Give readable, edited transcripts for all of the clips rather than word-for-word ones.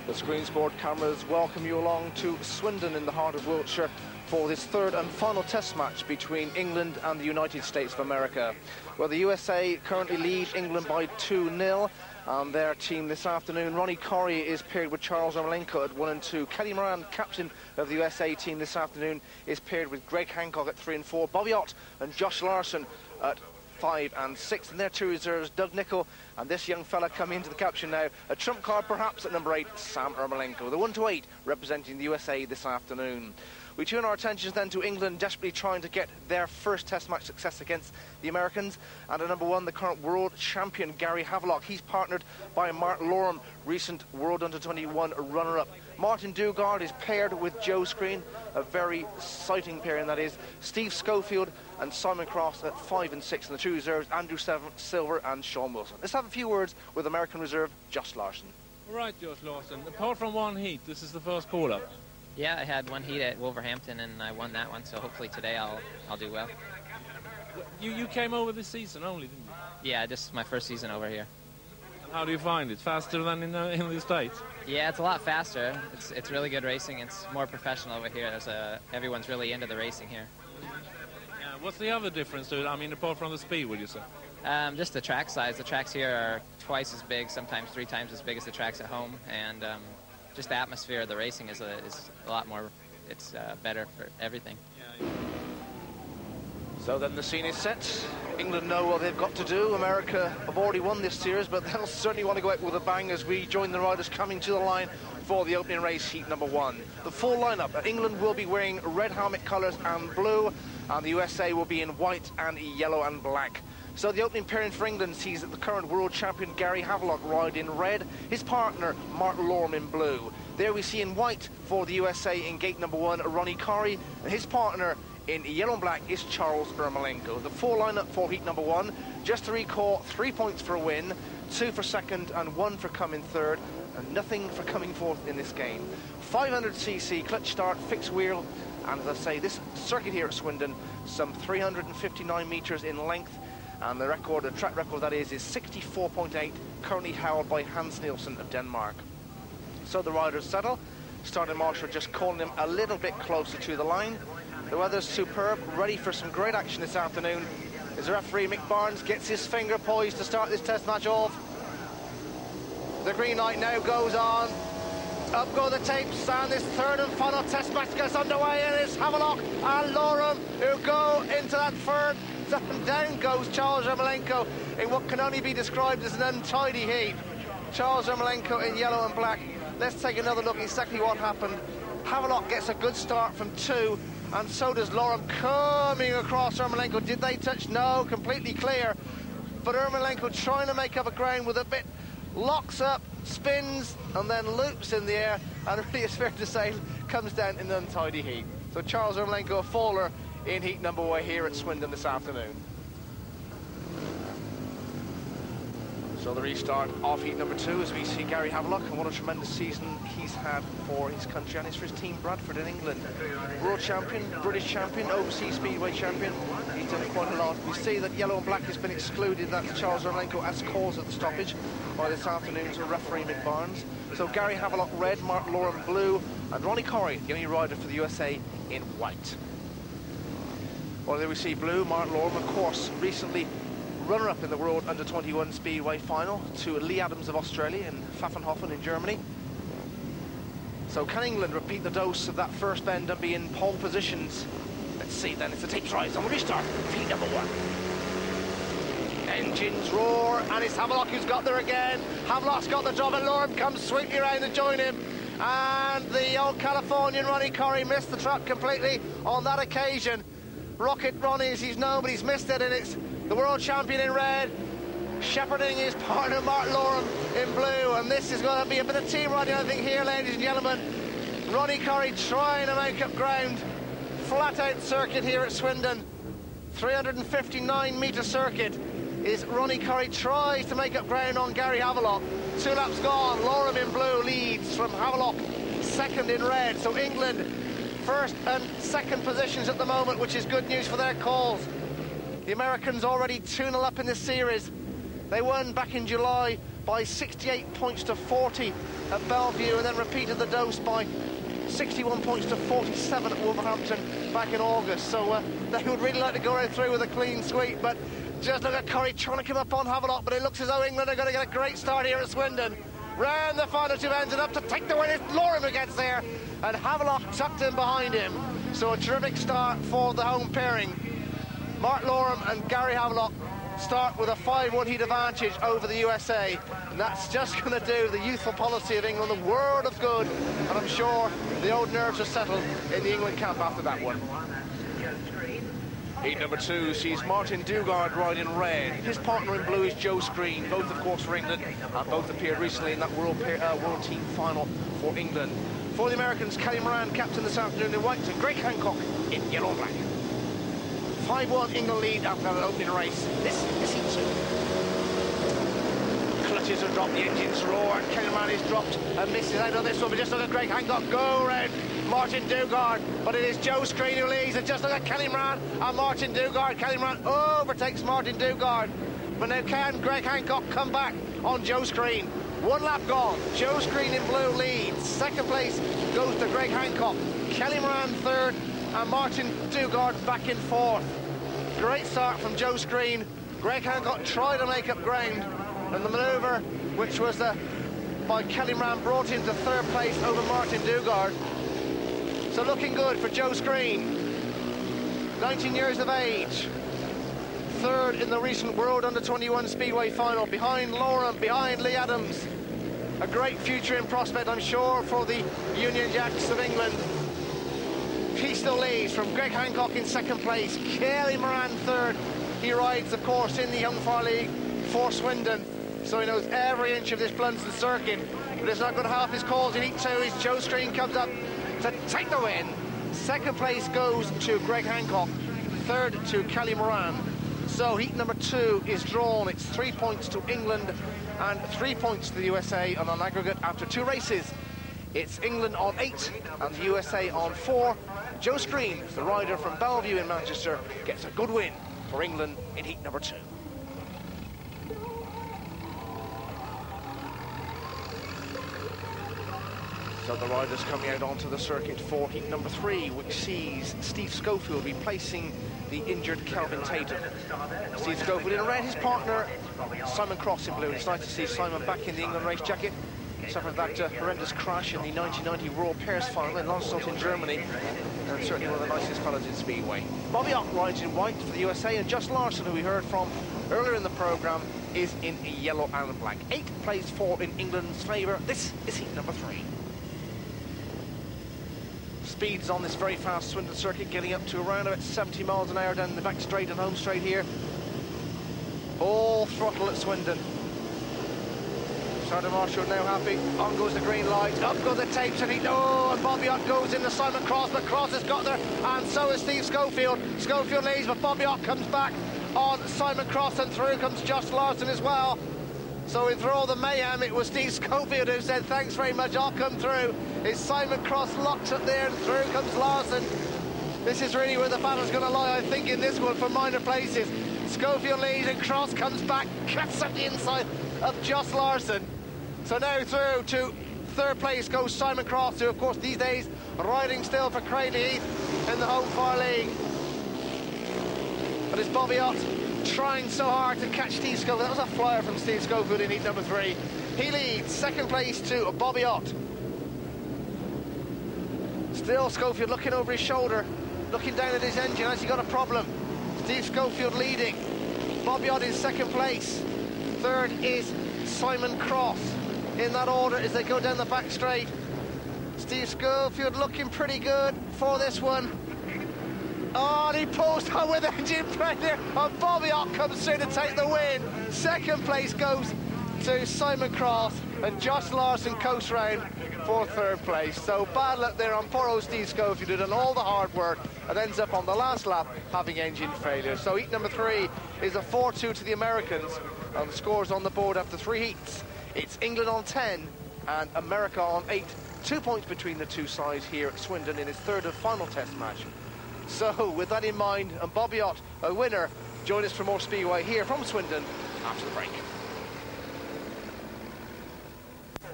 The Screen Sport cameras welcome you along to Swindon in the heart of Wiltshire for this third and final test match between England and the United States of America, where the USA currently lead England by 2-0. And their team this afternoon, Ronnie Corrie is paired with Charles Ermolenko at 1 and 2. Kelly Moran, captain of the USA team this afternoon, is paired with Greg Hancock at 3 and 4. Bobby Ott and Josh Larson at 5 and 6, and their two reserves, Doug Nicol and this young fella coming into the caption now, a trump card perhaps at number 8, Sam Ermolenko, the 1 to 8 representing the USA this afternoon. We turn our attentions then to England, desperately trying to get their first test match success against the Americans. And at number 1, the current world champion, Gary Havelock. He's partnered by Mark Loram, recent World Under-21 runner-up. Martin Dugard is paired with Joe Screen, a very exciting pairing that is. Steve Schofield and Simon Cross at 5 and 6, and the two reserves, Andrew Silver and Sean Wilson. Let's have a few words with American reserve Josh Larson. All right, Josh Larson. Apart from one heat, this is the first call-up. Yeah, I had one heat at Wolverhampton and I won that one, so hopefully today I'll do well. You came over this season only, didn't you? Yeah, this is my first season over here. How do you find it? Faster than in the States? Yeah, it's a lot faster. It's really good racing. It's more professional over here. Everyone's really into the racing here. Yeah, what's the other difference to it? I mean, apart from the speed, would you say? Just the track size. The tracks here are twice as big, sometimes 3 times as big as the tracks at home, and just the atmosphere of the racing is a lot more, it's better for everything. So then the scene is set. England know what they've got to do. America have already won this series, but they'll certainly want to go out with a bang as we join the riders coming to the line for the opening race, heat number 1. The full lineup. England will be wearing red helmet colours and blue, and the USA will be in white and yellow and black. So the opening pairing for England sees that the current world champion Gary Havelock ride in red, his partner Mark Loram in blue. There we see in white for the USA in gate number 1, Ronnie Corrie, and his partner in yellow and black is Charles Ermolenko. The full lineup for heat number 1, just to recall, 3 points for a win, 2 for second and 1 for coming third, and nothing for coming fourth in this game. 500cc clutch start, fixed wheel, and as I say, this circuit here at Swindon, some 359 metres in length, and the record, the track record that is 64.8, currently held by Hans Nielsen of Denmark. So the riders settle. Starting marshal just calling them a little bit closer to the line. The weather's superb, ready for some great action this afternoon. As the referee Mick Barnes gets his finger poised to start this test match off. The green light now goes on. Up go the tapes, and this third and final test match gets underway, and it's Havelock and Loram who go into that third. And down goes Charles Ermolenko in what can only be described as an untidy heat. Charles Ermolenko in yellow and black. Let's take another look at exactly what happened. Havelock gets a good start from 2, and so does Loram coming across Ermolenko. Did they touch? No, completely clear. But Ermolenko trying to make up a ground with a bit, locks up, spins, and then loops in the air, and really it's fair to say comes down in an untidy heat. So Charles Ermolenko, a faller in heat number 1 here at Swindon this afternoon. So the restart of heat number 2 as we see Gary Havelock, and what a tremendous season he's had for his country, and it's for his team Bradford in England. World champion, British champion, overseas Speedway champion. He's done quite a lot. We see that yellow and black has been excluded. That's Charles Ermolenko as cause of the stoppage by this afternoon's referee Mick Barnes. So Gary Havelock red, Mark Loram blue, and Ronnie Corrie, the only rider for the USA, in white. Well, there we see blue, Mark Loram, of course, recently runner-up in the World Under-21 Speedway final to Lee Adams of Australia in Pfaffenhofen in Germany. So can England repeat the dose of that first bend and be in pole positions? Let's see then, it's the tapes rise on the restart, heat number 1. Engines roar, and it's Havelock who's got there again. Havelock's got the job, and Loram comes sweetly around to join him. And the old Californian Ronnie Corrie missed the truck completely on that occasion. Rocket Ronnie as he's known, but he's missed it, and it's the world champion in red, shepherding his partner Mark Loram in blue, and this is going to be a bit of team riding, I think, here, ladies and gentlemen. Ronnie Corrie trying to make up ground. Flat-out circuit here at Swindon. 359-metre circuit is Ronnie Corrie tries to make up ground on Gary Havelock. 2 laps gone, Loram in blue leads from Havelock, second in red. So England, first and second positions at the moment, which is good news for their cause. The Americans already 2-0 up in this series. They won back in July by 68 points to 40 at Bellevue, and then repeated the dose by 61 points to 47 at Wolverhampton back in August. So they would really like to go right through with a clean sweep, but just look at Curry trying to come up on Havelock, but it looks as though England are going to get a great start here at Swindon. Round the final two ends and up to take the win. It's Loram who gets there, and Havelock tucked in behind him. So a terrific start for the home pairing. Mark Loram and Gary Havelock start with a 5-1 heat advantage over the USA, and that's just going to do the youthful policy of England the world of good, and I'm sure the old nerves are settled in the England camp after that one. Heat number 2 sees Martin Dugard ride in red. His partner in blue is Joe Screen, both of course for England, and both appeared recently in that world team final for England. For the Americans, Kelly Moran captain this afternoon in white, and Greg Hancock in yellow and black. 5-1 England lead after that opening race. This heat 2. Clutches are dropped, the engines roar, Kelly Moran is dropped and misses out on this one, but just look at Greg Hancock go round Martin Dugard, but it is Joe Screen who leads, and just look at Kelly Moran and Martin Dugard. Kelly Moran overtakes Martin Dugard, but now can Greg Hancock come back on Joe Screen? One lap gone, Joe Screen in blue leads, second place goes to Greg Hancock, Kelly Moran third, and Martin Dugard back in fourth. Great start from Joe Screen. Greg Hancock tried to make up ground, and the manoeuvre, which was by Kelly Moran, brought him to third place over Martin Dugard. So looking good for Joe Screen, 19 years of age, third in the recent World Under-21 Speedway final, behind Loram, behind Lee Adams. A great future in prospect, I'm sure, for the Union Jacks of England. He still leads from Greg Hancock in second place, Kelly Moran third. He rides, of course, in the Young Fire League for Swindon, so he knows every inch of this Blunston circuit, but it's not going to help his cause in heat 2 as Joe Screen comes up to take the win. Second place goes to Greg Hancock, third to Kelly Moran. So heat number 2 is drawn. It's 3 points to England and 3 points to the USA on an aggregate after 2 races. It's England on 8 and the USA on 4. Joe Screen, the rider from Bellevue in Manchester, gets a good win for England in heat number 2. So the riders coming out onto the circuit for heat number 3, which sees Steve Schofield replacing the injured Kelvin Tatum. Steve Schofield in red, his partner Simon Cross in blue. It's nice to see Simon back in the England race jacket. Suffered that horrendous crash in the 1990 Royal Pairs final in Landshut in Germany, and certainly one of the nicest fellows in Speedway. Bobby Ott rides in white for the USA, and Just Larson, who we heard from earlier in the programme, is in yellow and black. 8 plays 4 in England's favour. This is heat number 3. Speeds on this very fast Swindon circuit, getting up to around about 70 miles an hour down the back straight and home straight here. All throttle at Swindon. Sergeant Marshall now happy. On goes the green light. Up go the tapes, and and Bobby Ott goes into Simon Cross, but Cross has got there, and so is Steve Schofield. Schofield leads, but Bobby Ott comes back on Simon Cross, and through comes Just Larson as well. So through all the mayhem, it was Steve Schofield who said, thanks very much, I'll come through. It's Simon Cross locked up there, and through comes Larson. This is really where the battle's going to lie, I think, in this one for minor places. Schofield leads, and Cross comes back, cuts up the inside of Just Larson. So now through to third place goes Simon Cross, who, of course, these days riding still for Craigheath in the Home Fire League. But it's Bobby Ott trying so hard to catch Steve Schofield. That was a flyer from Steve Schofield in heat number 3. He leads, second place to Bobby Ott. Still Schofield looking over his shoulder, looking down at his engine. Has he got a problem? Steve Schofield leading. Bobby Ott in second place. Third is Simon Cross. In that order as they go down the back straight. Steve Schofield looking pretty good for this one. Oh, and he pulls on with engine pressure, and Bobby Ott comes through to take the win. Second place goes to Simon Cross, and Josh Larson coast round for third place. So bad luck there on poor old Steve Schofield, who did all the hard work and ends up on the last lap having engine failure. So heat number 3 is a 4-2 to the Americans, and the scores on the board after 3 heats. It's England on 10 and America on 8. 2 points between the two sides here at Swindon in its third and final test match. So with that in mind, and Bobby Ott, a winner, join us for more Speedway here from Swindon after the break.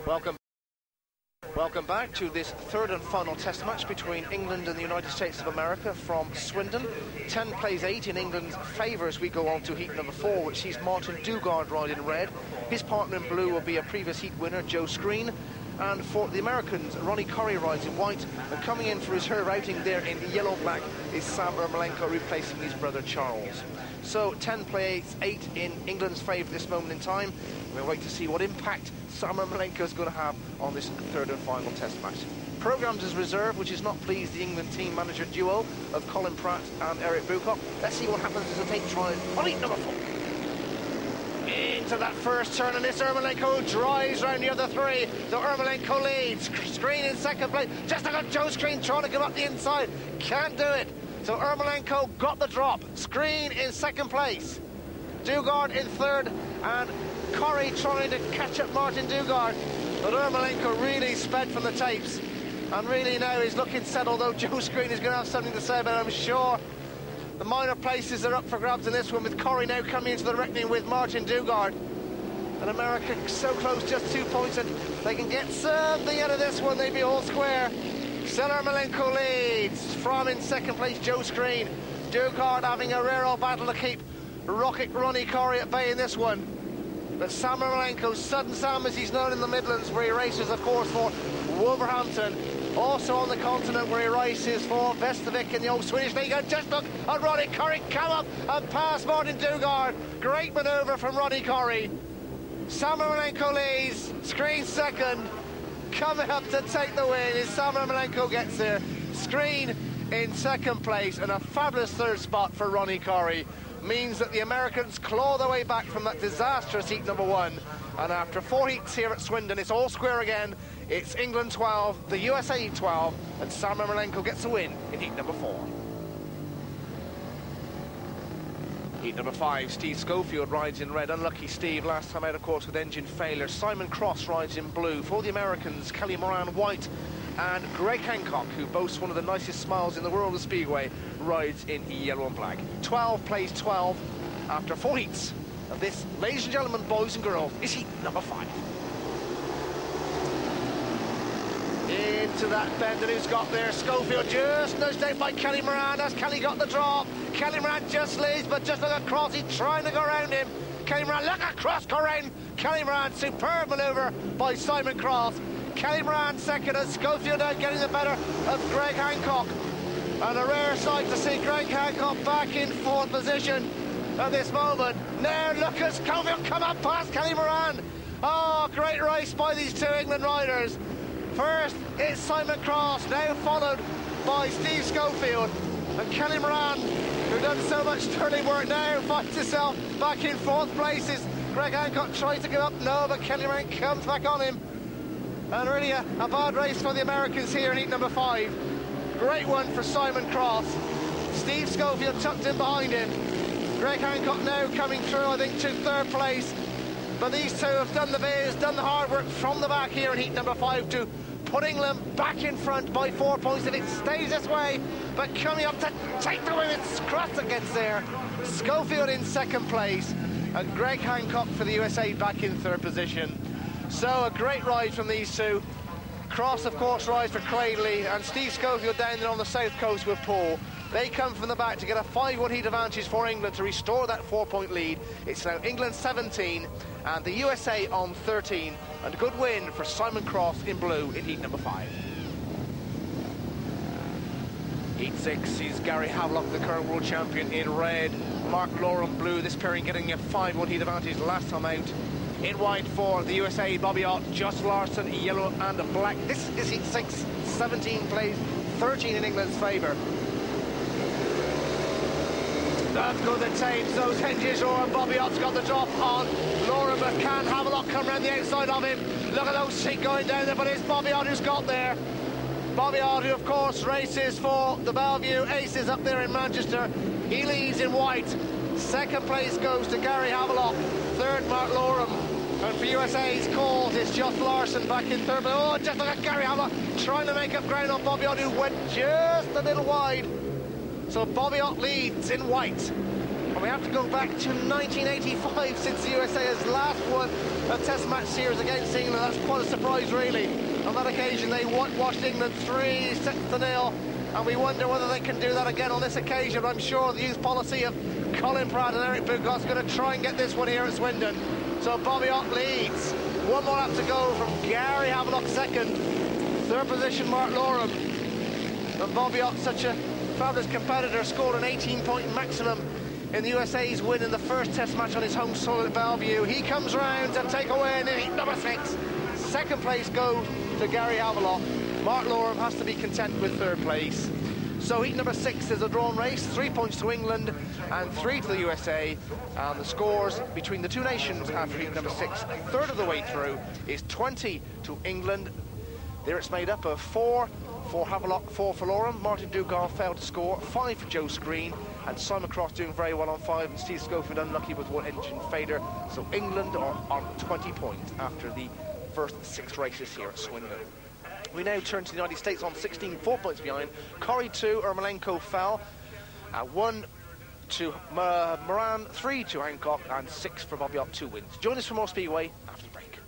Welcome back to this third and final test match between England and the United States of America from Swindon. 10 plays 8 in England's favour as we go on to heat number 4, which sees Martin Dugard ride in red. His partner in blue will be a previous heat winner, Joe Screen. And for the Americans, Ronnie Corrie rides in white, and coming in for his outing there in yellow-black is Sam Ermolenko, replacing his brother Charles. So 10 plays 8 in England's favour at this moment in time. We'll wait to see what impact Sam Ermolenko is going to have on this third and final test match. Programmed as reserve, which has not pleased the England team manager duo of Colin Pratt and Eric Bucock. Let's see what happens as the tape tries on heat number 4. Into that first turn, and this Ermolenko drives round the other three. So Ermolenko leads. Screen in second place. Just like a Joe Screen trying to come up the inside. Can't do it. So Ermolenko got the drop. Screen in second place. Dugard in third, and Corrie trying to catch up Martin Dugard. But Ermolenko really sped from the tapes, and really now he's looking set, although Joe Screen is going to have something to say about it, I'm sure. The minor places are up for grabs in this one, with Corrie now coming into the reckoning with Martin Dugard. And America so close, just 2 points, and they can get something out of this one, they'd be all square. Still Ermolenko leads from in second place Joe Screen. Dugard having a rare old battle to keep Rocket Ronnie Corrie at bay in this one. But Sam Ermolenko, Sudden Sam as he's known in the Midlands, where he races of course for Wolverhampton. Also on the continent where he races for Vestavik in the old Swedish league. And just look at Ronnie Corrie come up and pass Martin Dugard. Great manoeuvre from Ronnie Corrie. Sam Ermolenko leads, Screen second. Coming up to take the win as Sam Ermolenko gets there. Screen in second place, and a fabulous third spot for Ronnie Corrie means that the Americans claw their way back from that disastrous heat number 1. And after 4 heats here at Swindon, it's all square again. It's England 12, the USA 12, and Sam Ermolenko gets a win in heat number 4. Heat number 5, Steve Schofield rides in red. Unlucky Steve, last time out, of course, with engine failure. Simon Cross rides in blue. For the Americans, Kelly Moran white, and Greg Hancock, who boasts one of the nicest smiles in the world of Speedway, rides in yellow and black. 12 plays 12 after 4 heats of this, ladies and gentlemen, boys and girls, is heat number 5. Into that bend, and who's got there? Schofield just nudged out by Kelly Moran. As Kelly got the drop. Kelly Moran just leads, but just look at Cross, he's trying to go around him. Kelly Moran, look at Cross go around. Kelly Moran, superb manoeuvre by Simon Cross. Kelly Moran second, and Schofield out getting the better of Greg Hancock. And a rare sight to see Greg Hancock back in 4th position at this moment. Now look at Schofield come up past Kelly Moran. Oh, great race by these two England riders. First, it's Simon Cross, now followed by Steve Schofield. And Kelly Moran, who's done so much sterling work, now finds himself back in 4th place. As Greg Hancock tries to give up, no, but Kelly Moran comes back on him. And really a bad race for the Americans here in heat number 5. Great one for Simon Cross. Steve Schofield tucked in behind him. Greg Hancock now coming through, I think, to 3rd place. But these two have done the biz, done the hard work from the back here in heat number 5 to put England back in front by 4 points if it stays this way. But coming up to take the win, it's Cross that gets there. Schofield in 2nd place, and Greg Hancock for the USA back in 3rd position. So a great ride from these two. Cross, of course, rides for Cradley, and Steve Schofield down there on the south coast with Paul. They come from the back to get a 5-1 heat advantage for England to restore that 4-point lead. It's now England 17 and the USA on 13. And a good win for Simon Cross in blue in heat number 5. Heat 6 sees Gary Havelock, the current world champion, in red. Mark Loram blue, this pairing getting a 5-1 heat advantage last time out. In white for the USA, Bobby Ott, Josh Larson, yellow and black. This is heat 6, 17 plays, 13 in England's favour. That's good that saves those hinges, and Bobby Ott's got the drop on Loram, but can Havelock come around the outside of him? Look at those feet going down there, but it's Bobby Ott who's got there. Bobby Ott, who of course races for the Bellevue Aces up there in Manchester. He leads in white. 2nd place goes to Gary Havelock. 3rd, Mark Loram. And for USA's calls, it's Josh Larson back in 3rd. But oh, just look at Gary Havelock trying to make up ground on Bobby Ott, who went just a little wide. So Bobby Ott leads in white from We have to go back to 1985 since the USA has last won a Test match series against England. That's quite a surprise, really. On that occasion, they washed England 3-0, and we wonder whether they can do that again on this occasion. I'm sure the youth policy of Colin Pratt and Eric Bugos is going to try and get this one here at Swindon. So Bobby Ott leads. One more lap to go from Gary Havelock second. Third position, Mark Loram. And Bobby Ott, such a fabulous competitor, scored an 18-point maximum in the USA's win in the first Test match on his home soil at Bellevue. He comes round to take away in heat number 6. Second place goes to Gary Havelock. Mark Loram has to be content with third place. So heat number 6 is a drawn race, 3 points to England and 3 to the USA. And the scores between the two nations after heat number 6, a third of the way through, is 20 to England. There it's made up of 4 for Havelock, 4 for Loram. Martin Dugas failed to score, 5 for Joe Screen, and Simon Cross doing very well on 5, and Steve Schofield unlucky with 1 engine failure. So England are on 20 points after the first 6 races here at Swindon. We now turn to the United States on 16, 4 points behind. Corrie 2, Ermolenko fell. 1 to Moran, 3 to Hancock, and 6 for Bobby Ott, 2 wins. Join us for more Speedway after the break.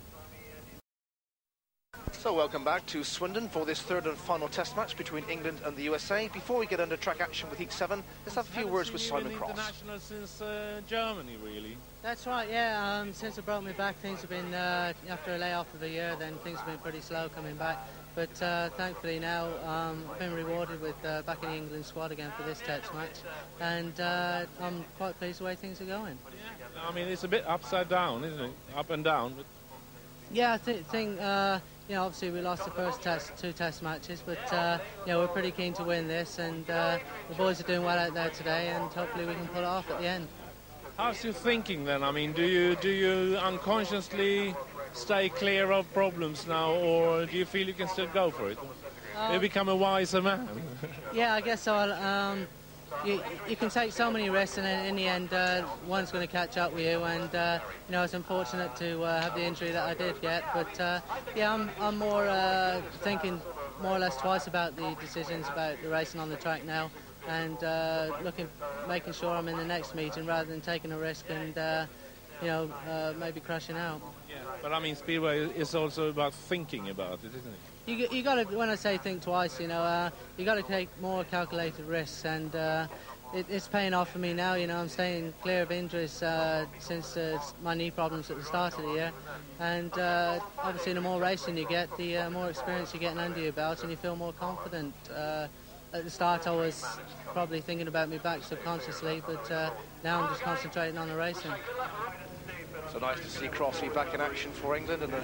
So welcome back to Swindon for this third and final Test match between England and the USA. Before we get under track action with heat 7, let's have a few words with Simon Cross. International since Germany, really. That's right, yeah. Since I broke my back, things have been, after a layoff of a year, then things have been pretty slow coming back. But thankfully now I've been rewarded with back in the England squad again for this Test match. And I'm quite pleased the way things are going. Yeah. I mean, it's a bit upside down, isn't it? Up and down. But... Yeah, I think you know, obviously we lost the first 2 Test matches, but you know, we're pretty keen to win this, and the boys are doing well out there today, and hopefully we can pull it off at the end. How's your thinking then? I mean, do you unconsciously stay clear of problems now, or do you feel you can still go for it? You become a wiser man. Yeah, I guess so. You can take so many risks, and then in the end, one's going to catch up with you. And you know, I was unfortunate to have the injury that I did get. But yeah, I'm more thinking more or less twice about the decisions about the racing on the track now, and making sure I'm in the next meeting rather than taking a risk and you know, maybe crashing out. Yeah, but I mean, Speedway is also about thinking about it, isn't it? You got to, when I say think twice, you know, you got to take more calculated risks, and it's paying off for me now. You know, I'm staying clear of injuries since my knee problems at the start of the year, and obviously the more racing you get, the more experience you're getting under your belt, and you feel more confident. At the start, I was probably thinking about me back subconsciously, but now I'm just concentrating on the racing. So nice to see Crossley back in action for England, and a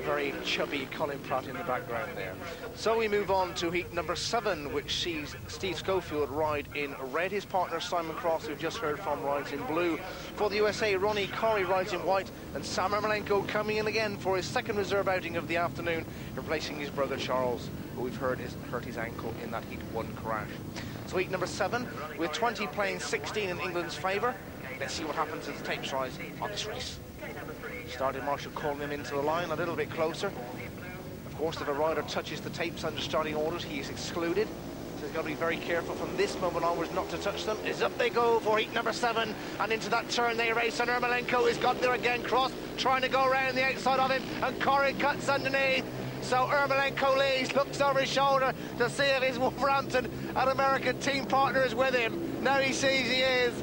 very chubby Colin Pratt in the background there. So we move on to heat number 7, which sees Steve Schofield ride in red. His partner Simon Cross, we've just heard from, rides in blue. For the USA, Ronnie Corrie rides in white, and Sam Ermolenko coming in again for his second reserve outing of the afternoon, replacing his brother Charles, who we've heard has hurt his ankle in that heat 1 crash. So heat number 7, with 20 playing 16 in England's favour. Let's see what happens as the tapes rise on this race. Starting Marshall calling him into the line a little bit closer. Of course, if a rider touches the tapes under starting orders, he is excluded. So he's got to be very careful from this moment onwards not to touch them. Is up they go for heat number 7, and into that turn they race, and Ermolenko is got there again. Cross trying to go around the outside of him, and Corrie cuts underneath. So Ermolenko leads, looks over his shoulder to see if his Wolverhampton and American team partner is with him. Now he sees he is.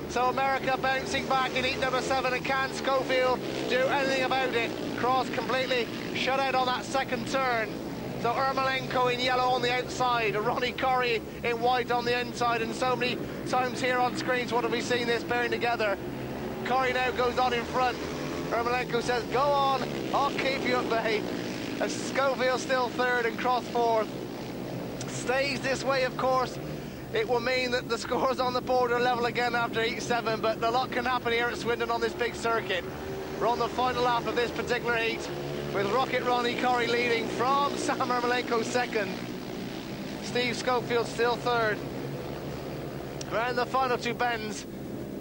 So America bouncing back in heat number 7, and can Schofield do anything about it? Cross completely shut out on that second turn. So Ermolenko in yellow on the outside, Ronnie Corrie in white on the inside, and so many times here on screens, what have we seen this pairing together? Corrie now goes on in front. Ermolenko says, go on, I'll keep you at bay. And Schofield still third and Cross fourth. Stays this way, of course, it will mean that the scores on the board are level again after heat 7, but a lot can happen here at Swindon on this big circuit. We're on the final lap of this particular heat, with Rocket Ronnie Corrie leading from Sam Ermolenko second. Steve Schofield still third. Around the final 2 bends,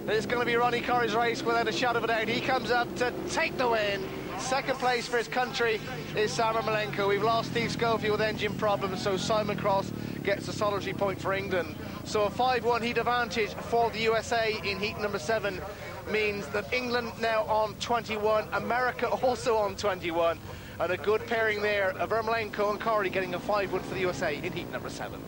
it's going to be Ronnie Corrie's race without a shadow of a doubt. He comes up to take the win. Second place for his country is Sam Ermolenko. We've lost Steve Schofield with engine problems, so Simon Cross gets a solitary point for England. So a 5-1 heat advantage for the USA in heat number 7 means that England now on 21, America also on 21, and a good pairing there of Ermolenko and Corey getting a 5-1 for the USA in heat number 7.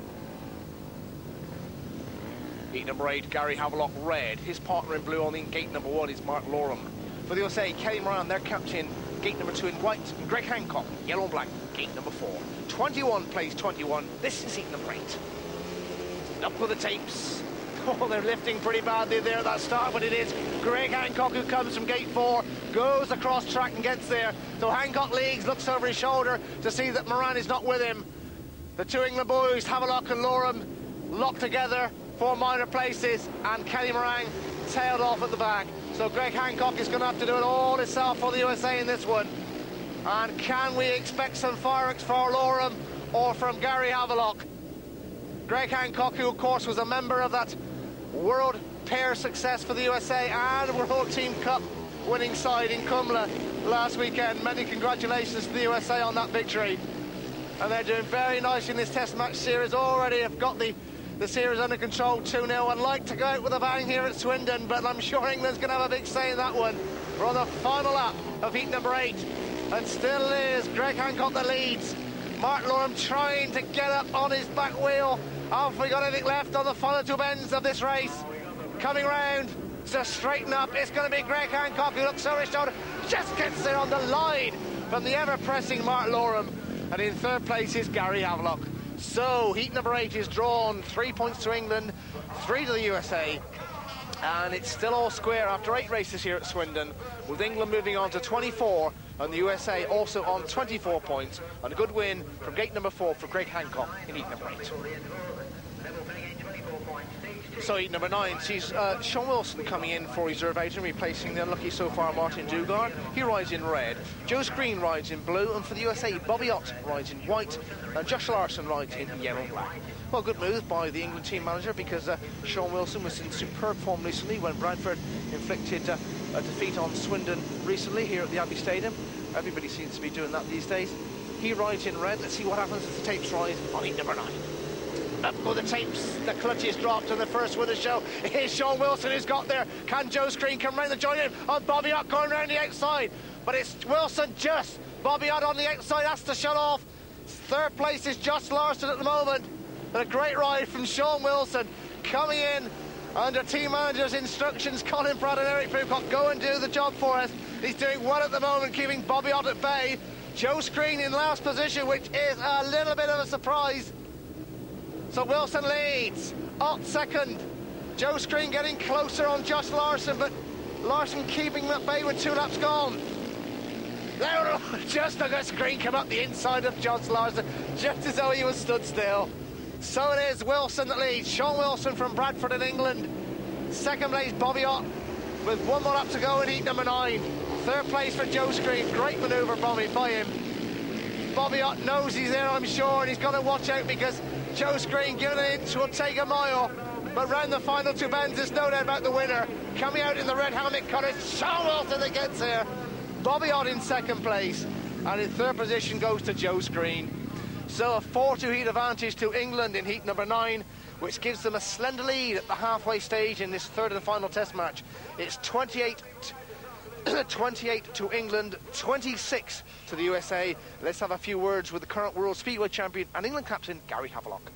Heat number 8, Gary Havelock, red. His partner in blue on in gate number 1 is Mark Loram. For the USA, Kelly Moran, their captain, gate number 2 in white, and Greg Hancock, yellow and black, gate number 4. 21 plays 21. This is heat number 8. Up with the tapes. Oh, they're lifting pretty badly there at that start, but it is Greg Hancock who comes from gate 4, goes across track and gets there. So Hancock leads, looks over his shoulder to see that Moran is not with him. The two England boys, Havelock and Loram, locked together for minor places, and Kelly Moran tailed off at the back. So Greg Hancock is going to have to do it all himself for the USA in this one. And can we expect some fireworks for Loram or from Gary Havelock? Greg Hancock, who of course was a member of that World Pair success for the USA and World Team Cup winning side in Kumla last weekend. Many congratulations to the USA on that victory. And they're doing very nice in this Test match series. Already have got the series under control 2-0. I'd like to go out with a bang here at Swindon, but I'm sure England's going to have a big say in that one. We're on the final lap of heat number 8, and still is Greg Hancock that leads. Mark Loram trying to get up on his back wheel. Have we got anything left on the final 2 bends of this race? Coming round to straighten up, it's going to be Greg Hancock who looks over his shoulder, just gets there on the line from the ever-pressing Mark Loram. And in 3rd place is Gary Havelock. So heat number 8 is drawn, 3 points to England, 3 to the USA. And it's still all square after 8 races here at Swindon, with England moving on to 24 and the USA also on 24 points, and a good win from gate number 4 for Greg Hancock in heat number 8. So heat number 9 sees Sean Wilson coming in for reserve agent, replacing the unlucky so far Martin Dugard. He rides in red. Joe Screen rides in blue, and for the USA, Bobby Ott rides in white, and Josh Larson rides in yellow and black. Well, good move by the England team manager, because Sean Wilson was in superb form recently when Bradford inflicted a defeat on Swindon recently here at the Abbey Stadium. Everybody seems to be doing that these days. He rides in red. Let's see what happens as the tapes ride on heat number 9. Up go the tapes, the clutch is dropped, and the first one of the show is Sean Wilson who's got there. Can Joe Screen come round the join in? On Bobby Ott going round the outside, but it's Wilson just. Bobby Ott on the outside has to shut off. 3rd place is Josh Larson at the moment. And a great ride from Sean Wilson coming in under team manager's instructions. Colin Pratt and Eric Pocock, go and do the job for us. He's doing well at the moment, keeping Bobby Ott at bay. Joe Screen in last position, which is a little bit of a surprise. So Wilson leads, Ott 2nd. Joe Screen getting closer on Josh Larson, but Larson keeping him at bay with 2 laps gone. There, just look at Screen come up the inside of Josh Larson, just as though he was stood still. So it is Wilson that leads. Sean Wilson from Bradford in England. 2nd place, Bobby Ott, with 1 more lap to go in heat number 9. 3rd place for Joe Screen. Great manoeuvre by him. Bobby Ott knows he's there, I'm sure, and he's got to watch out, because Joe Screen giving it in will take a mile. But round the final 2 bends, there's no doubt about the winner. Coming out in the red helmet colours, Sean Wilson that gets there. Bobby Ott in 2nd place, and in 3rd position goes to Joe Screen. So a 4-2 heat advantage to England in heat number 9, which gives them a slender lead at the halfway stage in this 3rd and final Test match. It's 28 to England, 26 to the USA. Let's have a few words with the current World Speedway champion and England captain, Gary Havelock.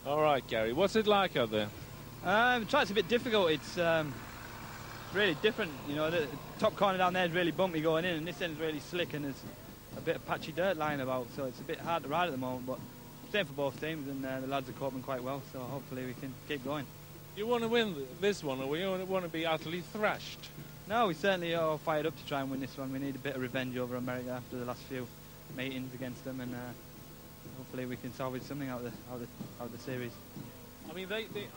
All right, Gary, what's it like out there? The track's a bit difficult. It's really different. You know, the top corner down there is really bumpy going in, and this end's really slick, and there's a bit of patchy dirt lying about, so it's a bit hard to ride at the moment, but same for both teams, and the lads are coping quite well, so hopefully we can keep going. You want to win this one, or you want to be utterly thrashed? No, we certainly are fired up to try and win this one. We need a bit of revenge over America after the last few meetings against them, and hopefully we can salvage something out of the series. I mean,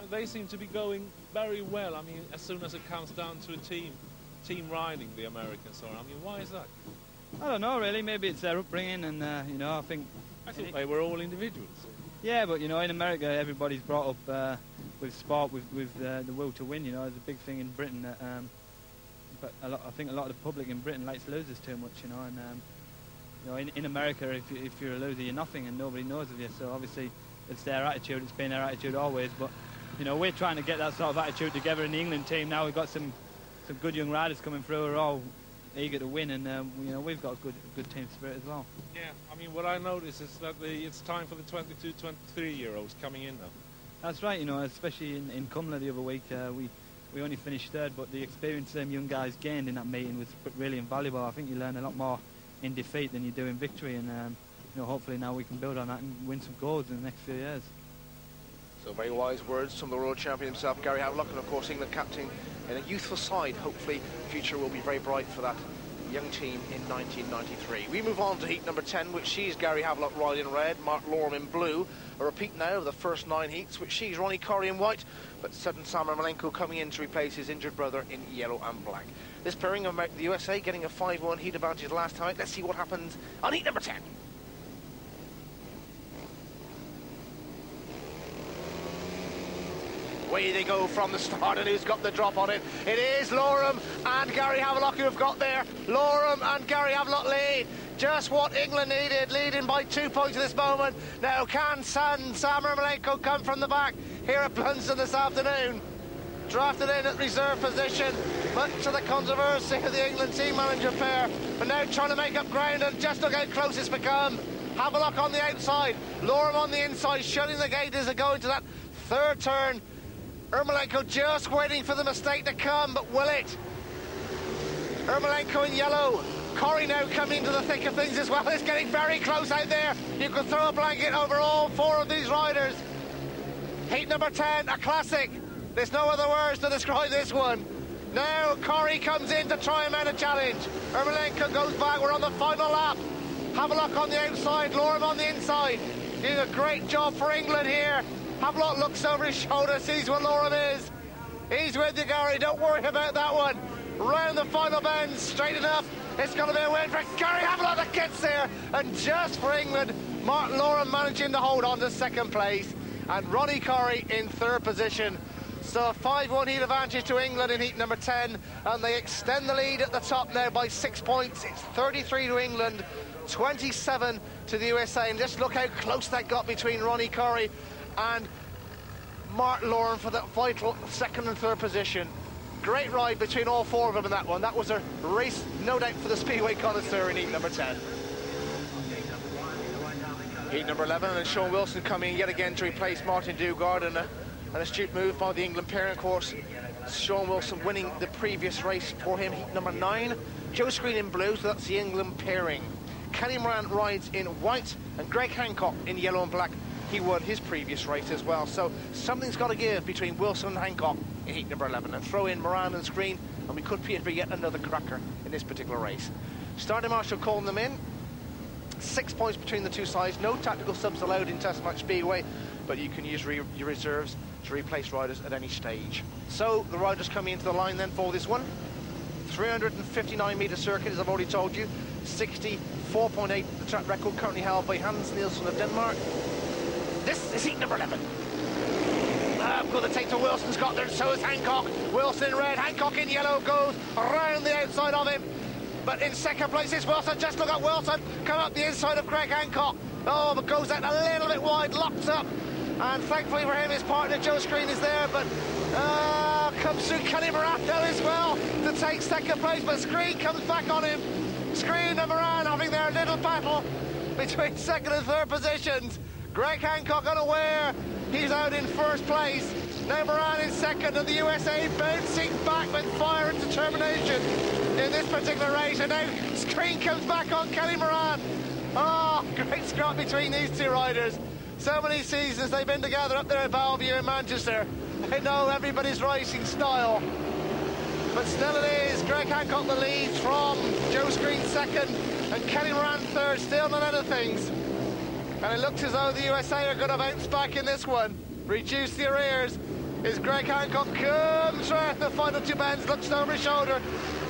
they seem to be going very well. I mean, as soon as it comes down to a team riding, the Americans are. I mean, why is that? I don't know, really. Maybe it's their upbringing, and you know, I thought they were all individuals. Yeah, but you know, in America, everybody's brought up with sport, with the will to win. You know, there's a big thing in Britain that, but I think a lot of the public in Britain likes losers too much. You know, and you know, in America, if you're a loser, you're nothing, and nobody knows of you. So obviously, it's their attitude. It's been their attitude always. But you know, we're trying to get that sort of attitude together in the England team now. We've got some good young riders coming through who are all eager to win, and you know, we've got good team spirit as well. Yeah, I mean, what I notice is that it's time for the 22, 23-year-olds coming in now. That's right, you know, especially in Cumla the other week, we only finished third, but the experience them young guys gained in that meeting was really invaluable. I think you learn a lot more in defeat than you do in victory, and you know, hopefully now we can build on that and win some golds in the next few years. So very wise words from the world champion himself, Gary Havelock, and of course England captain in a youthful side. Hopefully the future will be very bright for that young team in 1993. We move on to heat number 10, which sees Gary Havelock riding in red, Mark Loram in blue. A repeat now of the first 9 heats, which sees Ronnie Corrie in white, but sudden Samar Malenko coming in to replace his injured brother in yellow and black. This pairing of the USA getting a 5-1 heat advantage last time. Let's see what happens on heat number 10. Away they go from the start, and who's got the drop on it? It is Loram and Gary Havelock who have got there. Loram and Gary Havelock lead. Just what England needed, leading by 2 points at this moment. Now can Samar Malenko come from the back here at Blunsdon this afternoon? Drafted in at reserve position, much to the controversy of the England team manager pair, but now trying to make up ground, and just look how close it's become. Havelock on the outside, Loram on the inside, shutting the gate as they go into that third turn. Ermolenko just waiting for the mistake to come, but will it? Ermolenko in yellow. Corrie now coming into the thick of things as well. It's getting very close out there. You could throw a blanket over all 4 of these riders. Heat number 10, a classic. There's no other words to describe this one. Now Corrie comes in to try and mount a challenge. Ermolenko goes back. We're on the final lap. Havelock on the outside, Loram on the inside. Doing a great job for England here. Havelock looks over his shoulder, sees what Loram is. He's with you, Gary. Don't worry about that one. Round the final bend, straight enough. It's going to be a win for Gary Havelock that gets there. And just for England, Mark Loram managing to hold on to second place. And Ronnie Corrie in third position. So a 5-1 heat advantage to England in heat number 10. And they extend the lead at the top now by 6 points. It's 33 to England, 27 to the USA. And just look how close that got between Ronnie Corrie and Mark Loram for that vital second and third position. Great ride between all 4 of them in that one. That was a race, no doubt, for the Speedway connoisseur in heat number 10. Heat number 11, and Sean Wilson coming yet again to replace Martin Dugard, and an astute move by the England pair. Of course, Sean Wilson winning the previous race for him, heat number 9. Joe Screen in blue, so that's the England pairing. Kenny Moran rides in white, and Greg Hancock in yellow and black. He won his previous race as well, so something's got to give between Wilson and Hancock in heat number 11. And throw in Moran and Screen, and we could be in for yet another cracker in this particular race. Starting Marshall calling them in. 6 points between the two sides. No tactical subs allowed in Test Match Speedway, but you can use your reserves to replace riders at any stage. So the riders coming into the line then for this one. 359-metre circuit, as I've already told you. 64.8, the track record currently held by Hans Nielsen of Denmark. This is heat number 11. Good to take to Wilson's got there, so is Hancock. Wilson in red, Hancock in yellow, goes around the outside of him. But in second place is Wilson. Just look at Wilson come up the inside of Greg Hancock. Oh, but goes out a little bit wide, locks up. And thankfully for him, his partner Joe Screen is there, but comes through Kenny Moran as well to take second place, but Screen comes back on him. Screen and Moran having their little battle between second and third positions. Greg Hancock unaware, he's out in first place. Now Moran in second, and the USA bouncing back with fire and determination in this particular race. And now Screen comes back on Kenny Moran. Oh, great scrap between these 2 riders. So many seasons they've been together up there at Bellevue in Manchester. They know everybody's racing style. But still it is Greg Hancock the lead from Joe Screen second and Kenny Moran third, still none of things. And it looks as though the USA are going to bounce back in this one. Reduce the arrears. Is Greg Hancock comes right the final 2 bends, looks over his shoulder.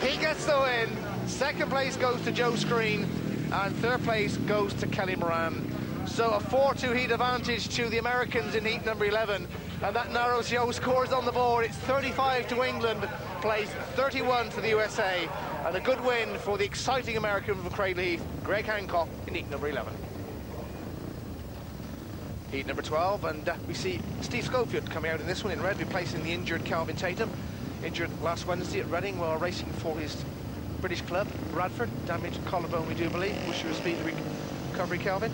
He gets the win. Second place goes to Joe Screen, and third place goes to Kenny Moran. So a 4-2 heat advantage to the Americans in heat number 11, and that narrows the scores on the board. It's 35 to England, place 31 to the USA, and a good win for the exciting American from Craigleith, Greg Hancock in heat number 11. Heat number 12, and we see Steve Schofield coming out in this one in red, replacing the injured Calvin Tatum. Injured last Wednesday at Reading while racing for his British club, Bradford. Damaged collarbone, we do believe. Wish you a speedy recovery, Calvin.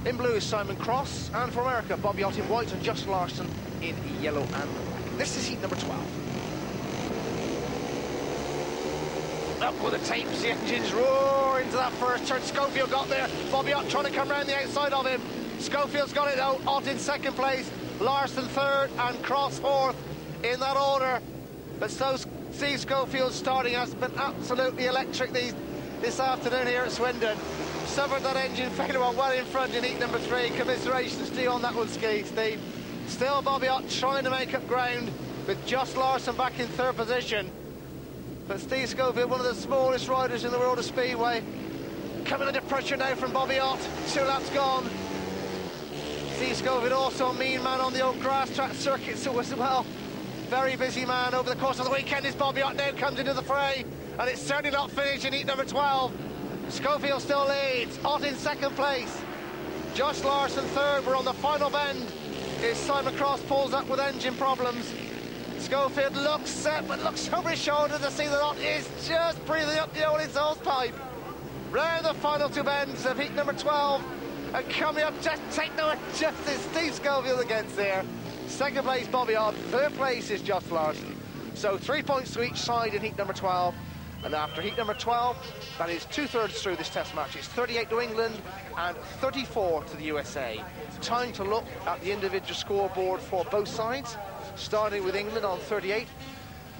In blue is Simon Cross, and for America, Bobby Ott in white and Just Larson in yellow and blue. This is heat number 12. Up with the tapes, the engines roar into that first turn. Schofield got there. Bobby Ott trying to come round the outside of him. Schofield's got it though. Ott in second place, Larson third, and Cross fourth in that order. But so Steve Schofield starting has been absolutely electric this afternoon here at Swindon. Suffered that engine failure on well in front in heat number 3. Commiserations to you on that one, Steve. Still Bobby Ott trying to make up ground with Just Larson back in third position. But Steve Schofield, one of the smallest riders in the world of Speedway, coming under pressure now from Bobby Ott. 2 laps gone. Steve Schofield also a mean man on the old grass track circuits as well. Very busy man over the course of the weekend. Is Bobby Ott now comes into the fray, and it's certainly not finished in heat number 12. Schofield still leads. Ott in second place. Just Larson third. We're on the final bend. Is Simon Cross pulls up with engine problems. Schofield looks set, but looks over his shoulder to see that Ott is just breathing up the old exhaust pipe. Round the final 2 bends of heat number 12, and coming up, just take no injustice, Steve Schofield against there. Second place, Bobby Ott. Third place is Just Larson. So 3 points to each side in heat number 12. And after heat number 12, that is 2/3 through this test match. It's 38 to England and 34 to the USA. Time to look at the individual scoreboard for both sides. Starting with England on 38.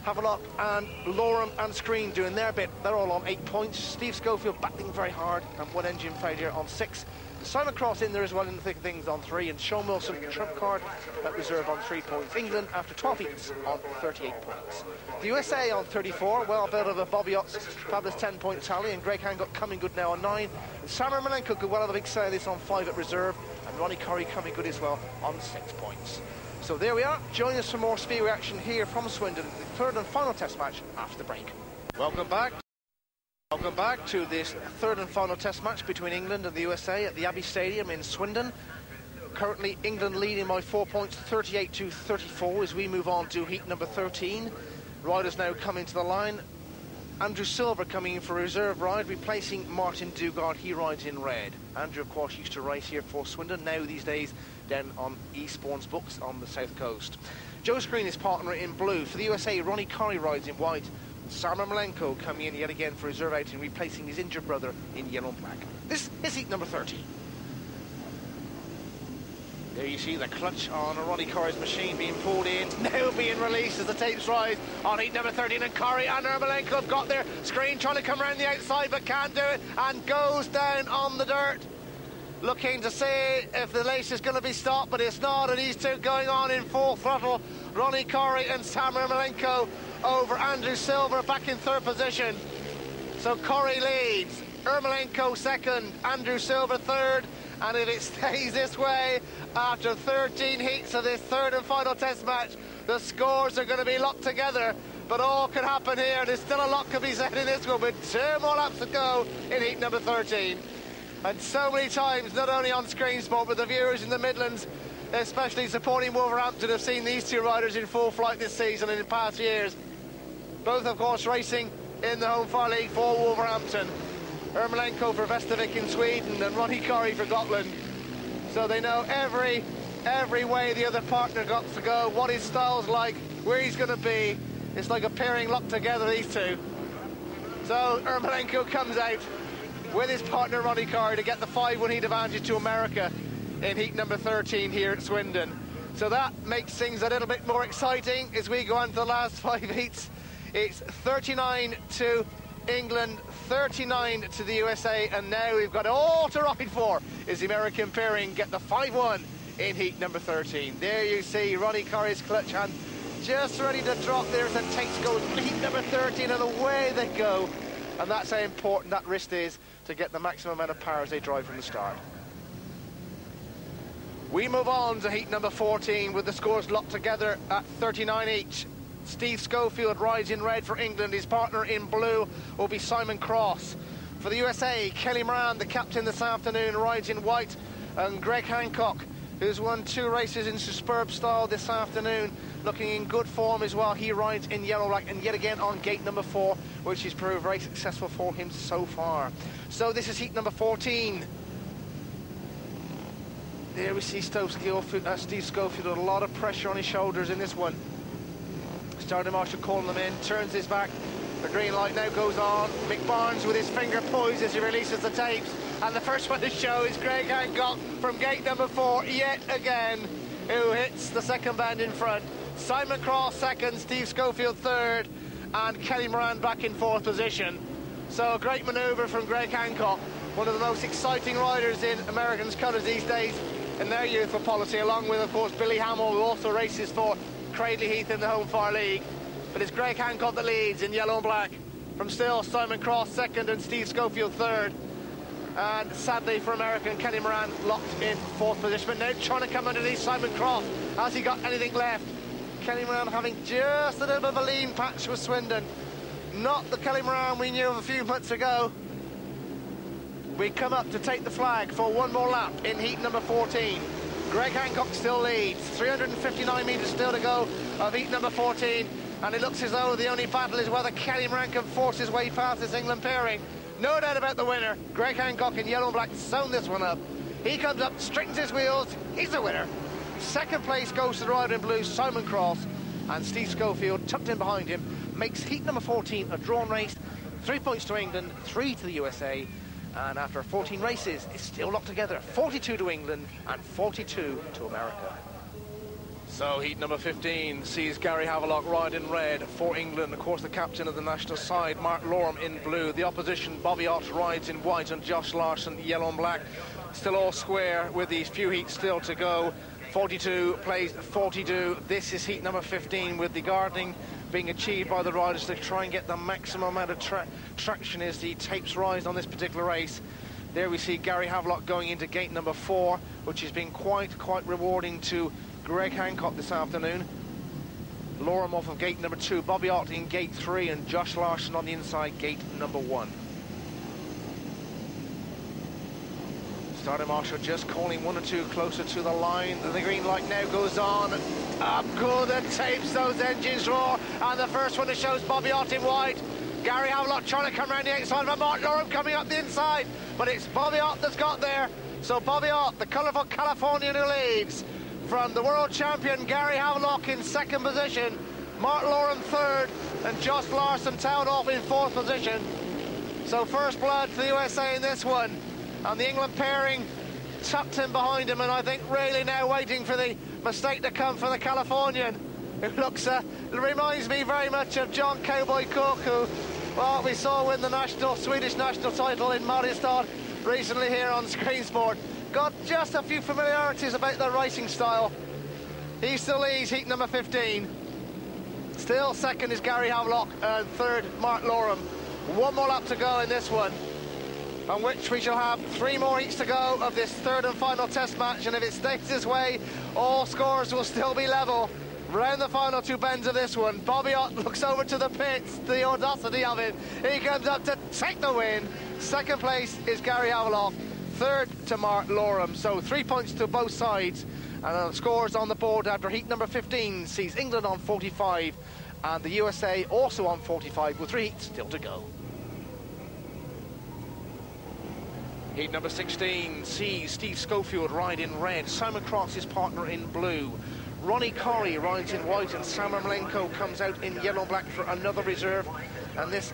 Have a look, and Lorem and Screen doing their bit. They're all on 8 points. Steve Schofield battling very hard, and 1 engine failure on 6. Simon Cross in there as well in the thick of things on 3, and Sean Wilson, trump card, at reserve on 3 points. England, after 12 heats, on 38 points. The USA on 34, well, a bit of a Bobby Ott's fabulous 10-point tally, and Greg Hancock coming good now on 9. And Sam Ermolenko could well have a big say of this on 5 at reserve, and Ronnie Curry coming good as well on 6 points. So there we are. Join us for more Speedway action here from Swindon, the 3rd and final test match after the break. Welcome back. Welcome back to this 3rd and final test match between England and the USA at the Abbey Stadium in Swindon. Currently England leading by 4 points, 38 to 34 as we move on to heat number 13. Riders now coming to the line. Andrew Silver coming in for a reserve ride, replacing Martin Dugard. He rides in red. Andrew, of course, used to race here for Swindon, now these days down on Eastbourne's books on the south coast. Joe Screen is partner in blue. For the USA, Ronnie Curry rides in white. Sam Ermolenko coming in yet again for reserve outing, replacing his injured brother in yellow and black. This is heat number 13. There you see the clutch on Ronnie Curry's machine being pulled in, now being released as the tapes rise on heat number 13, and Curry and Ermolenko have got their Screen trying to come around the outside but can't do it, and goes down on the dirt. Looking to see if the lace is going to be stopped, but it's not, and these two going on in full throttle. Ronnie Curry and Sam Ermolenko over Andrew Silver back in 3rd position. So Curry leads, Ermolenko 2nd, Andrew Silver 3rd, and if it stays this way after 13 heats of this 3rd and final test match, the scores are going to be locked together. But all could happen here. There's still a lot could be said in this one, with 2 more laps to go in heat number 13. And so many times, not only on Screen Sport, but the viewers in the Midlands, especially supporting Wolverhampton, have seen these 2 riders in full flight this season and in past years. Both, of course, racing in the Home Fire League for Wolverhampton. Ermolenko for Västervik in Sweden and Ronnie Curry for Gotland. So they know every way the other partner got to go, what his style's like, where he's going to be. It's like a pairing locked together, these 2. So Ermolenko comes out with his partner Ronnie Curry to get the 5-1 heat advantage to America in heat number 13 here at Swindon. So that makes things a little bit more exciting as we go on to the last 5 heats. It's 39 to England, 39 to the USA, and now we've got all to ride for is the American pairing get the 5-1 in heat number 13. There you see Ronnie Curry's clutch hand just ready to drop there as the tanks go to heat number 13, and away they go. And that's how important that wrist is to get the maximum amount of power as they drive from the start. We move on to heat number 14 with the scores locked together at 39 each. Steve Schofield rides in red for England. His partner in blue will be Simon Cross. For the USA, Kelly Moran, the captain this afternoon, rides in white. And Greg Hancock who's won 2 races in superb style this afternoon, looking in good form as well. He rides in yellow black and yet again on gate number 4, which has proved very successful for him so far. So this is heat number 14. There we see Steve Schofield with a lot of pressure on his shoulders in this one. Starting Marshall calling them in, turns his back. The green light now goes on. Mick Barnes with his finger poised as he releases the tapes. And the first one to show is Greg Hancock from gate number 4, yet again, who hits the second band in front. Simon Cross second, Steve Schofield third, and Kelly Moran back in 4th position. So a great manoeuvre from Greg Hancock, one of the most exciting riders in Americans' colours these days in their youthful policy, along with, of course, Billy Hamill, who also races for Cradley Heath in the Home Fire League. But it's Greg Hancock that leads in yellow and black. From still, Simon Cross second and Steve Schofield third. And sadly for American, Kenny Moran locked in 4th position. But now trying to come underneath Simon Cross. Has he got anything left? Kenny Moran having just a little bit of a lean patch with Swindon. Not the Kelly Moran we knew of a few months ago. We come up to take the flag for one more lap in heat number 14. Greg Hancock still leads. 359 metres still to go of heat number 14. And it looks as though the only battle is whether Kelly Moran can force his way past this England pairing. No doubt about the winner. Greg Hancock in yellow and black sewn this one up. He comes up, straightens his wheels. He's the winner. Second place goes to the rider in blue, Simon Cross. And Steve Schofield, tucked in behind him, makes heat number 14 a drawn race. 3 points to England, 3 to the USA. And after 14 races, it's still locked together. 42 to England and 42 to America. So heat number 15 sees Gary Havelock ride in red for England. Of course, the captain of the national side, Mark Loram, in blue. The opposition, Bobby Ott, rides in white, and Josh Larson, yellow and black. Still all square with these few heats still to go. 42 plays 42. This is heat number 15, with the gardening being achieved by the riders to try and get the maximum amount of traction as the tapes rise on this particular race. There we see Gary Havelock going into gate number 4, which has been quite rewarding to Greg Hancock this afternoon. Loram off of gate number 2, Bobby Ott in gate 3, and Josh Larson on the inside, gate number 1. Starting Marshall just calling 1 or 2 closer to the line. The green light now goes on. Up go the tapes, those engines roar. And the first one that shows Bobby Ott in white. Gary Havelock trying to come around the outside, but Mark Loram coming up the inside. But it's Bobby Ott that's got there. So Bobby Ott, the colourful Californian, who leads. From the world champion, Gary Havelock in 2nd position. Mark Loram 3rd, and Josh Larson tailed off in 4th position. So first blood for the USA in this one. And the England pairing tucked in behind him, and I think really now waiting for the mistake to come for the Californian, who looks, reminds me very much of John Cowboy Cook, who, well, we saw win the Swedish national title in Mariestad recently here on Screen Sport. Got just a few familiarities about their racing style. He still leads heat number 15. Still second is Gary Havelock, and 3rd Mark Loram. One more lap to go in this one, on which we shall have 3 more heats to go of this 3rd and final test match. And if it stays this way, all scores will still be level. Round the final 2 bends of this one, Bobby Ott looks over to the pits, the audacity of it. He comes up to take the win. 2nd place is Gary Havelock, 3rd to Mark Loram. So 3 points to both sides. And scores on the board after heat number 15 sees England on 45 and the USA also on 45, with 3 heats still to go. Heat number 16 sees Steve Schofield ride in red, Simon Cross his partner in blue. Ronnie Corrie rides in white, and Sam Ermolenko comes out in yellow and black for another reserve. And this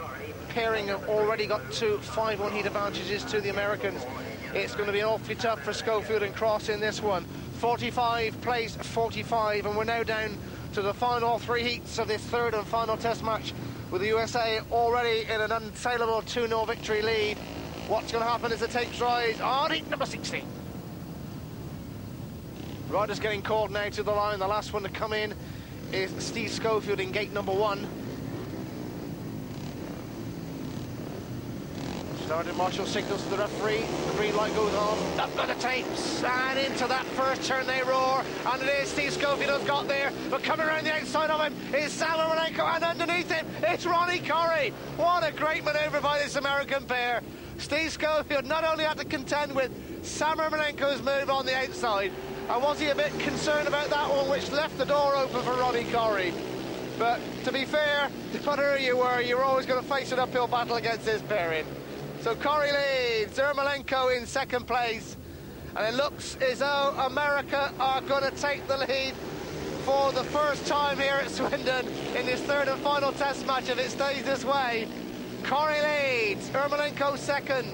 pairing have already got 2 5-1 heat advantages to the Americans. It's going to be awfully tough for Schofield and Cross in this one. 45 plays 45, and we're now down to the final 3 heats of this 3rd and final test match, with the USA already in an unassailable 2-0 victory lead. What's going to happen as the tapes rise on heat number 16? Riders getting called now to the line. The last one to come in is Steve Schofield in gate number 1. Sergeant Marshall signals to the referee. The green light goes on. Up go the tapes. And into that first turn they roar. And it is Steve Schofield who's got there. But coming around the outside of him is Sam Ermolenko. And underneath him, it's Ronnie Corrie. What a great manoeuvre by this American pair. Steve Schofield not only had to contend with Sam Ermolenko's move on the outside, And was he a bit concerned about that one, which left the door open for Ronnie Corrie? But to be fair, the better you were always going to face an uphill battle against this pairing. So Corrie leads, Ermolenko in second place. And it looks as though America are going to take the lead for the first time here at Swindon in this third and final test match if it stays this way. Corrie leads, Ermolenko second.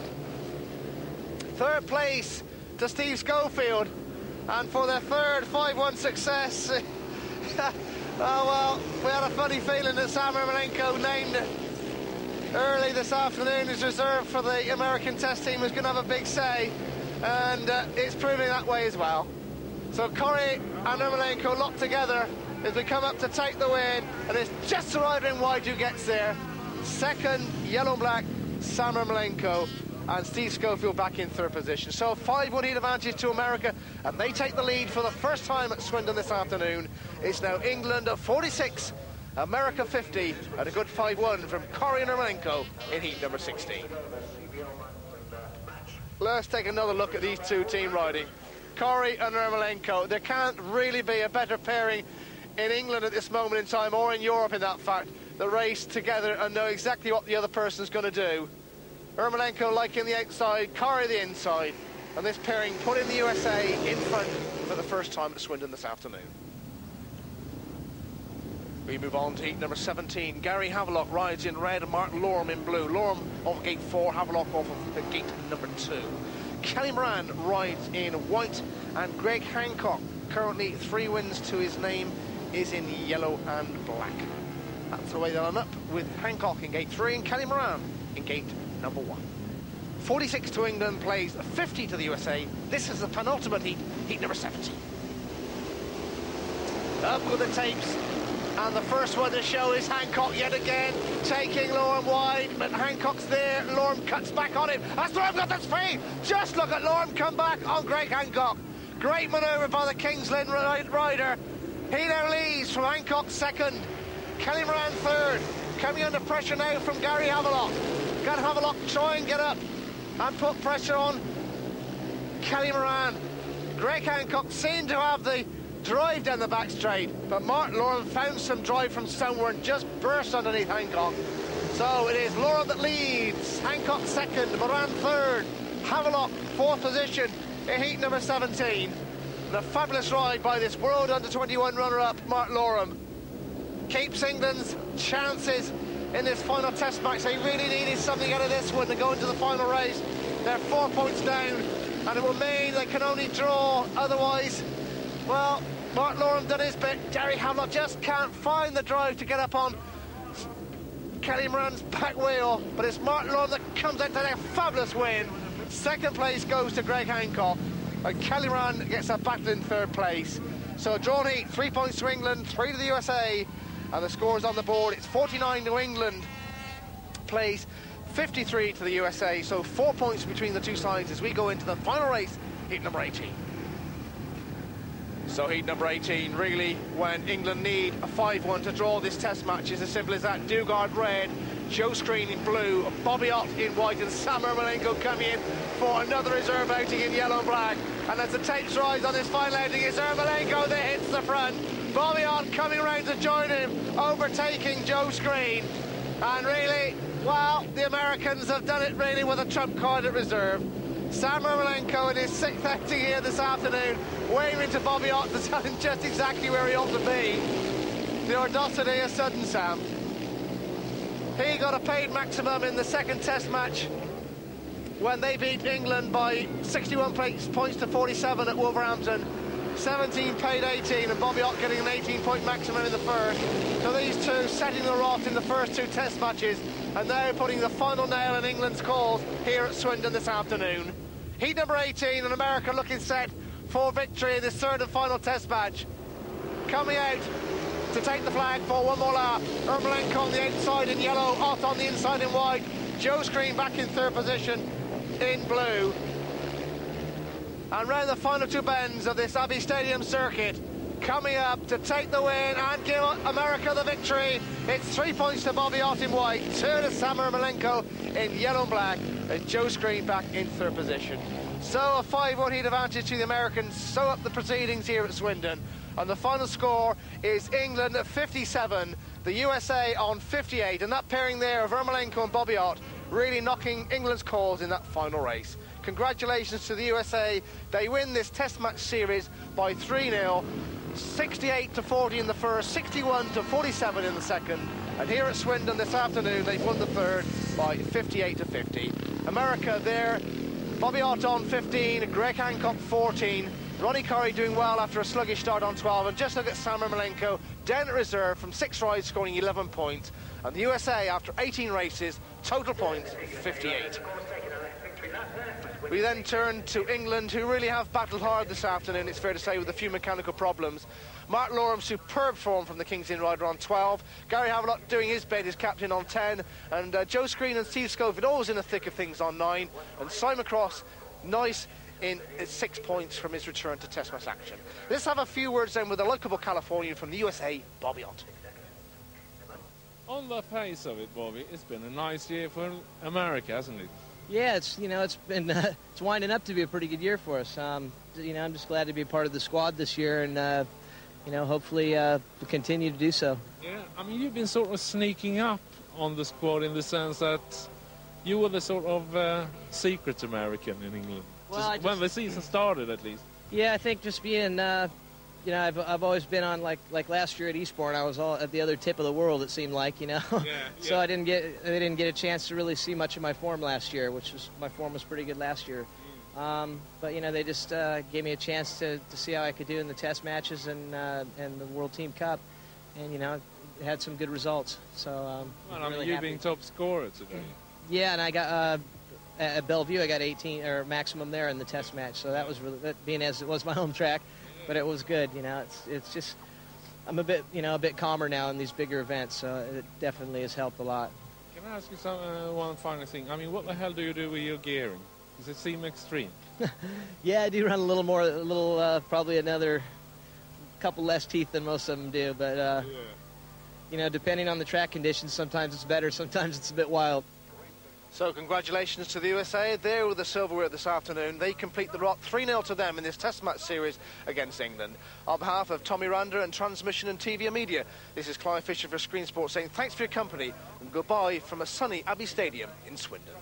Third place to Steve Schofield. And for their third 5-1 success, oh well, we had a funny feeling that Sam Ermolenko, named early this afternoon as reserve for the American test team, was going to have a big say. And it's proving that way as well. So Corrie and Ermolenko locked together as we come up to take the win, and it's just the rider in white who gets there. Second, yellow and black, Sam Ermolenko, and Steve Schofield back in third position. So a 5-1 lead advantage to America, and they take the lead for the first time at Swindon this afternoon. It's now England at 46, America 50, and a good 5-1 from Corrie and Ermolenko in heat number 16. Let's take another look at these two team riding. Corrie and Ermolenko. There can't really be a better pairing in England at this moment in time, or in Europe in that fact, that race together and know exactly what the other person's going to do. Ermolenko liking the outside, Corrie the inside, and this pairing put in the USA in front for the first time at Swindon this afternoon. We move on to heat number 17. Gary Havelock rides in red and Martin Lorem in blue. Lorem off of gate 4, Havelock off of gate number 2. Kelly Moran rides in white, and Greg Hancock, currently 3 wins to his name, is in yellow and black. That's the way they line up, with Hancock in gate 3 and Kelly Moran in gate number 1. 46 to England plays 50 to the USA. This is the penultimate heat, heat number 17. Up with the tapes, and the first one to show is Hancock yet again, taking Lorem wide, but Hancock's there. Lorem cuts back on him. Has Lorem got the speed? Just look at Lorem come back on Greg Hancock. Great manoeuvre by the Kings Lynn rider. He now leads from Hancock second. Kelly Moran third. Coming under pressure now from Gary Havelock. Can Havelock try and get up and put pressure on Kelly Moran? Greg Hancock seemed to have the drive down the back straight, but Martin Lorem found some drive from somewhere and just burst underneath Hancock. So it is Lorem that leads, Hancock second, Moran third, Havelock fourth position in heat number 17. And a fabulous ride by this World Under-21 runner-up, Martin Lorem. Keeps England's chances in this final test match. They really needed something out of this one to go into the final race. They're 4 points down, and it will mean they can only draw. Otherwise, well, Martin Lorem done his bit. Gary Havelock just can't find the drive to get up on Kelly Moran's back wheel, but it's Martin Lorem that comes into a fabulous win. Second place goes to Greg Hancock, and Kelly Moran gets a battle in third place. So a drawn heat, 3 points to England, 3 to the USA, and the scores on the board. It's 49 to England, plays 53 to the USA, so 4 points between the two sides as we go into the final race, heat number 18. So heat number 18, really, when England need a 5-1 to draw this test match, is as simple as that. Dugard red, Joe Screen in blue, Bobby Ott in white, and Sam Ermolenko coming in for another reserve outing in yellow and black. And as the tapes rise on this final outing, it's Ermolenko that hits the front. Bobby Ott coming around to join him, overtaking Joe Screen. And really, well, the Americans have done it really with a trump card at reserve. Sam Ermolenko in his 6th outing here this afternoon, waving to Bobby Ott to tell him just exactly where he ought to be. The audacity of sudden Sam. He got a paid maximum in the second test match when they beat England by 61 points to 47 at Wolverhampton. 17 paid 18, and Bobby Ott getting an 18-point maximum in the first. So these two setting the rot in the first 2 test matches, and now putting the final nail in England's cause here at Swindon this afternoon. Heat number 18, and America looking set for victory in this third and final test match. Coming out to take the flag for one more lap. Ermolenko on the outside in yellow, Ott on the inside in white. Joe Screen back in third position in blue. And round the final 2 bends of this Abbey Stadium circuit, coming up to take the win and give America the victory. It's 3 points to Bobby Ott in white, 2 to Samar Malenko in yellow and black, and Joe Screen back in third position. So a 5-1 heat advantage to the Americans, so up the proceedings here at Swindon. And the final score is England at 57, the USA on 58, and that pairing there of Ermolenko and Bobby Ott really knocking England's cause in that final race. Congratulations to the USA. They win this Test match series by 3-0, 68-40 in the first, 61-47 in the second. And here at Swindon this afternoon, they've won the third by 58-50. America there, Bobby Ott on 15, Greg Hancock 14, Ronnie Curry doing well after a sluggish start on 12, and just look at Samar Malenko, down at reserve from 6 rides, scoring 11 points. And the USA, after 18 races, total points 58. We then turn to England, who really have battled hard this afternoon, it's fair to say, with a few mechanical problems. Mark Loram, superb form from the King's Inn rider on 12. Gary Havelock doing his bit, his captain on 10. And Joe Screen and Steve Schofield always in the thick of things on 9. And Simon Cross, nice in 6 points from his return to Test match action. Let's have a few words then with the likeable Californian from the USA, Bobby Ott. On the face of it, Bobby, it's been a nice year for America, hasn't it? Yeah, it's been it's winding up to be a pretty good year for us. I'm just glad to be a part of the squad this year, and hopefully we'll continue to do so. Yeah, I mean, you've been sort of sneaking up on the squad in the sense that you were the sort of secret American in England. Well, when the season started, at least. Yeah, I think just being, I've always been on like last year at Eastbourne. I was all at the other tip of the world. It seemed like, Yeah, So I didn't get a chance to really see much of my form last year, my form was pretty good last year. But they just gave me a chance to see how I could do in the Test matches and the World Team Cup, and had some good results. So really you happy. being top scorer today. Yeah, and I got at Bellevue I got 18 or maximum there in the Test match. So that was really, being as it was my home track, but it was good. It's just I'm a bit calmer now in these bigger events, so it definitely has helped a lot. Can I ask you one final thing? I mean, what the hell do you do with your gearing? Does it seem extreme? Yeah, I do run a little more, probably another couple less teeth than most of them do, but depending on the track conditions, sometimes it's better, sometimes it's a bit wild. So congratulations to the USA. There with the silverware this afternoon. They complete the rock 3-0 to them in this Test match series against England. On behalf of Tommy Randa and Transmission and TV and Media, this is Clive Fisher for Screen Sports saying thanks for your company and goodbye from a sunny Abbey Stadium in Swindon.